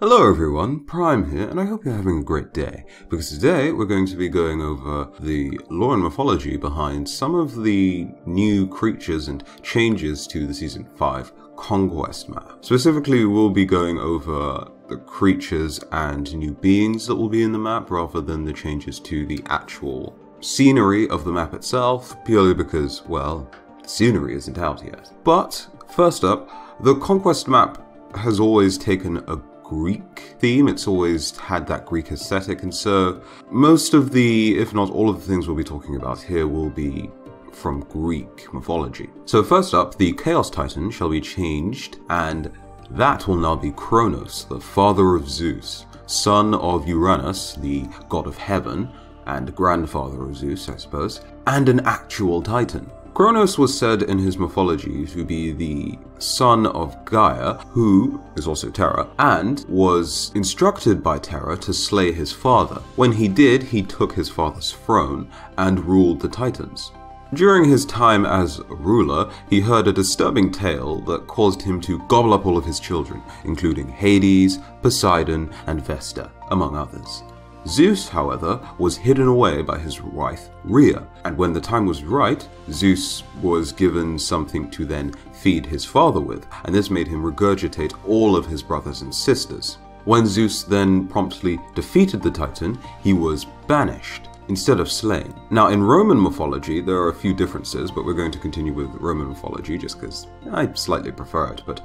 Hello everyone, Prime here, and I hope you're having a great day, because today we're going to be going over the lore and mythology behind some of the new creatures and changes to the Season 5 Conquest map. Specifically, we'll be going over the creatures and new beings that will be in the map, rather than the changes to the actual scenery of the map itself, purely because, well, the scenery isn't out yet. But, first up, the Conquest map has always taken a Greek theme. It's always had that Greek aesthetic, and so most of the, if not all of the things we'll be talking about here will be from Greek mythology. So first up, the Chaos Titan shall be changed, and that will now be Cronus, the father of Zeus, son of Uranus, the god of heaven, and grandfather of Zeus, I suppose, and an actual Titan. Cronus was said in his mythology to be the son of Gaia, who is also Terra, and was instructed by Terra to slay his father. When he did, he took his father's throne and ruled the Titans. During his time as ruler, he heard a disturbing tale that caused him to gobble up all of his children, including Hades, Poseidon, and Vesta, among others. Zeus, however, was hidden away by his wife Rhea, and when the time was right, Zeus was given something to then feed his father with, and this made him regurgitate all of his brothers and sisters. When Zeus then promptly defeated the Titan, he was banished instead of slain. Now, in Roman mythology, there are a few differences, but we're going to continue with Roman mythology just because I slightly prefer it. But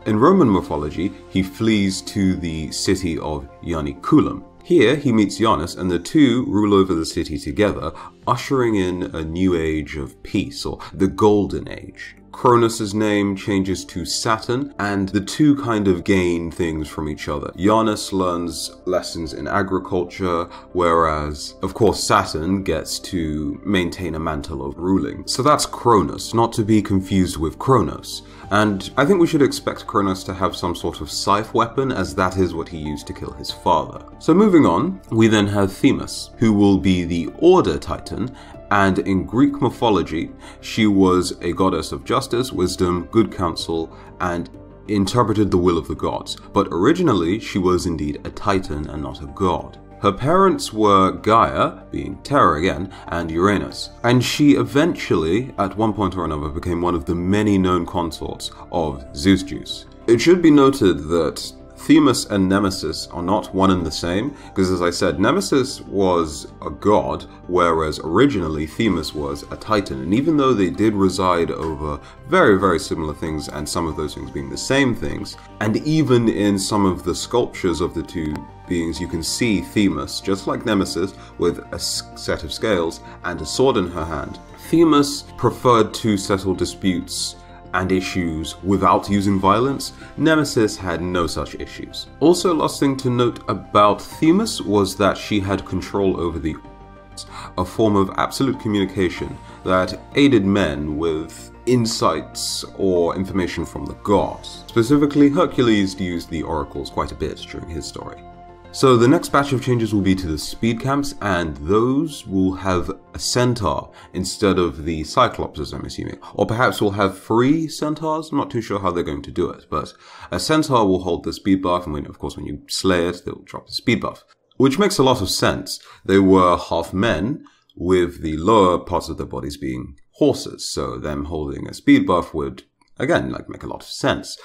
in Roman mythology, he flees to the city of Ianiculum. Here, he meets Janus, and the two rule over the city together, ushering in a new age of peace, or the Golden Age. Cronus' name changes to Saturn, and the two kind of gain things from each other. Janus learns lessons in agriculture, whereas, of course, Saturn gets to maintain a mantle of ruling. So that's Cronus, not to be confused with Kronos. And I think we should expect Cronus to have some sort of scythe weapon, as that is what he used to kill his father. So moving on, we then have Themis, who will be the Order Titan, and in Greek mythology, she was a goddess of justice, wisdom, good counsel, and interpreted the will of the gods. But originally, she was indeed a Titan and not a god. Her parents were Gaia, being Terra again, and Uranus, and she eventually, at one point or another, became one of the many known consorts of Zeus. It should be noted that Themis and Nemesis are not one and the same, because as I said, Nemesis was a god, whereas originally Themis was a Titan, and even though they did reside over very, very similar things, and some of those things being the same things, and even in some of the sculptures of the two beings, you can see Themis, just like Nemesis, with a set of scales and a sword in her hand. Themis preferred to settle disputes and issues without using violence. Nemesis had no such issues. Also, last thing to note about Themis was that she had control over the a form of absolute communication that aided men with insights or information from the gods. Specifically, Hercules used the oracles quite a bit during his story. So the next batch of changes will be to the speed camps, and those will have a Centaur instead of the Cyclopses, I'm assuming. Or perhaps we'll have 3 Centaurs, I'm not too sure how they're going to do it, but a Centaur will hold the speed buff, and when, of course when you slay it, they'll drop the speed buff. Which makes a lot of sense. They were half men, with the lower parts of their bodies being horses, so them holding a speed buff would, again, make a lot of sense.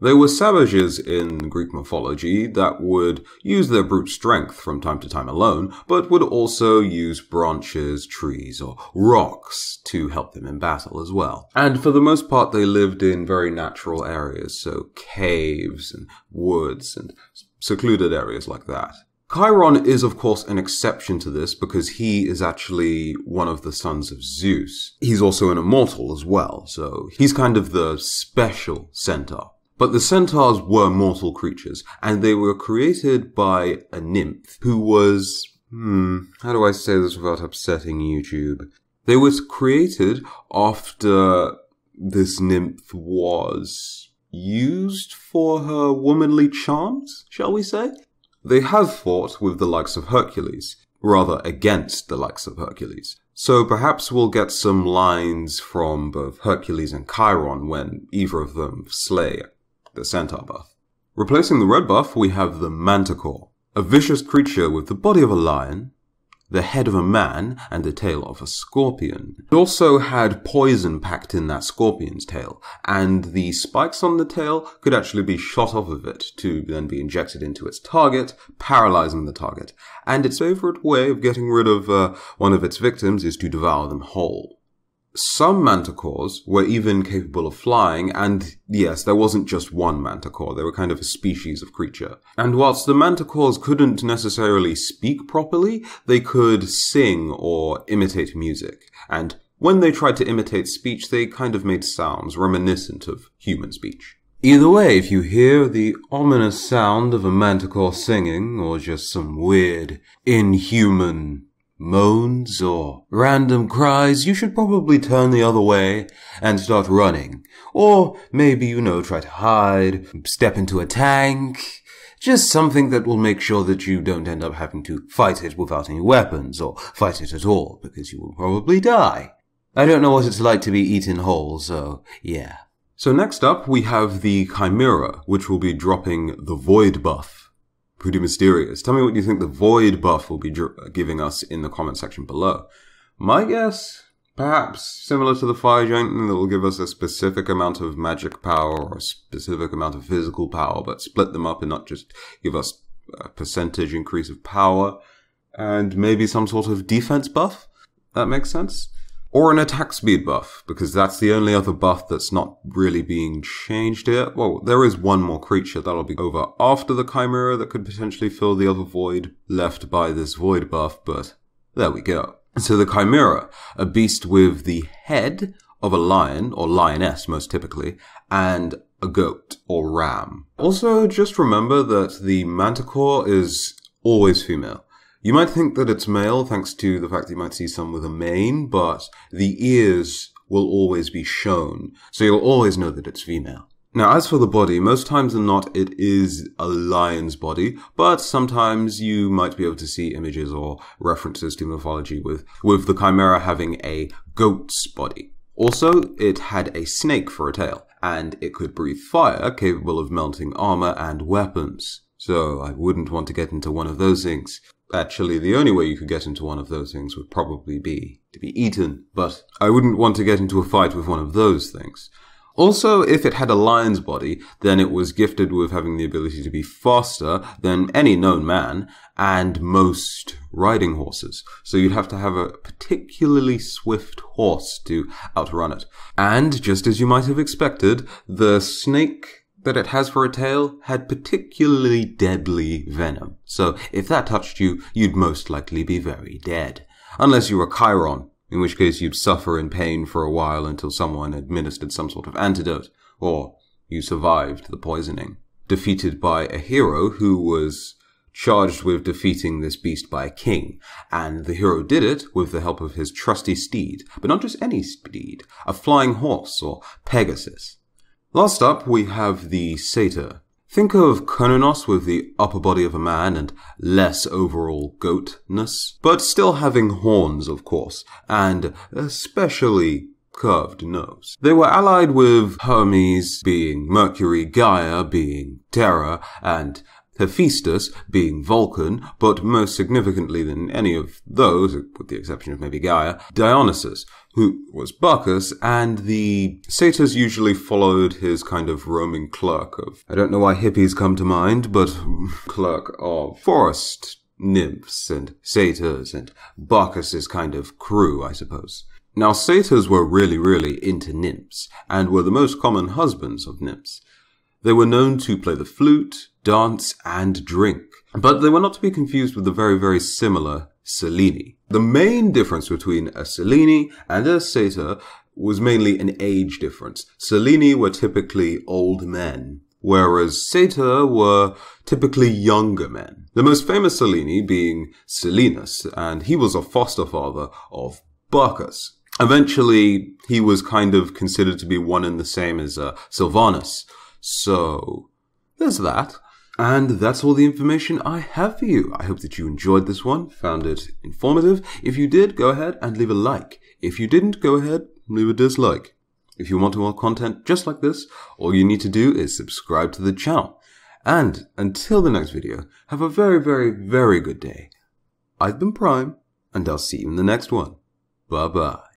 They were savages in Greek mythology that would use their brute strength from time to time alone, but would also use branches, trees, or rocks to help them in battle as well. And for the most part, they lived in very natural areas, so caves and woods and secluded areas like that. Chiron is, of course, an exception to this because he is actually one of the sons of Zeus. He's also an immortal as well, so he's kind of the special centaur. But the centaurs were mortal creatures, and they were created by a nymph who was, how do I say this without upsetting YouTube? They were created after this nymph was used for her womanly charms, shall we say? They have fought with the likes of Hercules, rather against the likes of Hercules. So perhaps we'll get some lines from both Hercules and Chiron when either of them slay the Centaur buff. Replacing the red buff, we have the Manticore, a vicious creature with the body of a lion, the head of a man, and the tail of a scorpion. It also had poison packed in that scorpion's tail, and the spikes on the tail could actually be shot off of it to then be injected into its target, paralyzing the target. And its favorite way of getting rid of one of its victims is to devour them whole. Some manticores were even capable of flying, and yes, there wasn't just one manticore, they were kind of a species of creature. And whilst the manticores couldn't necessarily speak properly, they could sing or imitate music. And when they tried to imitate speech, they kind of made sounds reminiscent of human speech. Either way, if you hear the ominous sound of a manticore singing, or just some weird, inhuman moans or random cries, you should probably turn the other way and start running. Or maybe, try to hide, step into a tank. Just something that will make sure that you don't end up having to fight it without any weapons, or fight it at all, because you will probably die. I don't know what it's like to be eaten whole, so yeah. So next up, we have the Chimera, which will be dropping the Void buff. Pretty mysterious. Tell me what you think the Void buff will be giving us in the comment section below. My guess, perhaps similar to the Fire Giant, that will give us a specific amount of magic power or a specific amount of physical power, but split them up and not just give us a percentage increase of power, and maybe some sort of defense buff? That makes sense? Or an attack speed buff, because that's the only other buff that's not really being changed here. Well, there is one more creature that'll be over after the Chimera that could potentially fill the other void left by this Void buff, but there we go. So the Chimera, a beast with the head of a lion, or lioness most typically, and a goat, or ram. Also, just remember that the Manticore is always female. You might think that it's male thanks to the fact that you might see some with a mane, but the ears will always be shown, so you'll always know that it's female. Now, as for the body, most times than not, it is a lion's body, but sometimes you might be able to see images or references to mythology with the Chimera having a goat's body. Also, it had a snake for a tail, and it could breathe fire, capable of melting armor and weapons. So I wouldn't want to get into one of those things. Actually, the only way you could get into one of those things would probably be to be eaten, but I wouldn't want to get into a fight with one of those things. Also, if it had a lion's body, then it was gifted with having the ability to be faster than any known man, and most riding horses. So you'd have to have a particularly swift horse to outrun it. And, just as you might have expected, the snake that it has for a tail had particularly deadly venom. So if that touched you, you'd most likely be very dead. Unless you were Chiron, in which case you'd suffer in pain for a while until someone administered some sort of antidote, or you survived the poisoning. Defeated by a hero who was charged with defeating this beast by a king, and the hero did it with the help of his trusty steed, but not just any steed, a flying horse or Pegasus. Last up, we have the Satyr. Think of Cronus with the upper body of a man and less overall goatness, but still having horns, of course, and especially curved nose. They were allied with Hermes being Mercury, Gaia being Terra, and Hephaestus being Vulcan, but most significantly than any of those, with the exception of maybe Gaia, Dionysus, who was Bacchus, and the satyrs usually followed his kind of roaming clerk of, I don't know why hippies come to mind, but clerk of forest nymphs and satyrs and Bacchus's kind of crew, I suppose. Now, satyrs were really into nymphs, and were the most common husbands of nymphs. They were known to play the flute, dance, and drink. But they were not to be confused with the very similar Selene. The main difference between a Selene and a satyr was mainly an age difference. Selene were typically old men, whereas satyr were typically younger men. The most famous Selene being Silenus, and he was a foster father of Bacchus. Eventually, he was kind of considered to be one and the same as Sylvanus. So, there's that. And that's all the information I have for you. I hope that you enjoyed this one, found it informative. If you did, go ahead and leave a like. If you didn't, go ahead and leave a dislike. If you want more content just like this, all you need to do is subscribe to the channel. And until the next video, have a very, very, very good day. I've been Prime, and I'll see you in the next one. Bye bye.